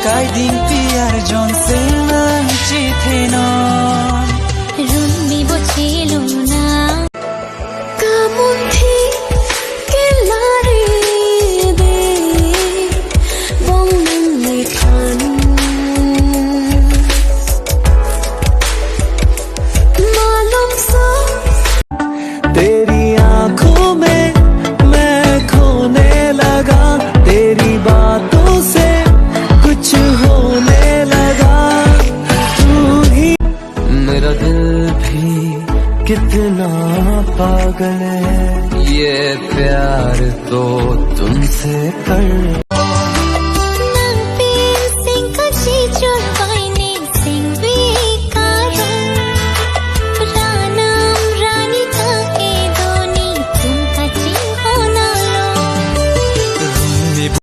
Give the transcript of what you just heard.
Kaiding piar jon senang cithenon Rumi bociluna Kamunthi kelare de Bong nang lekhan Malum sa तेरी आँखों में मैं खोने लगा तेरी बातों से कुछ होने लगा तू ही मेरा दिल भी कितना पागल है ये प्यार तो तुमसे कर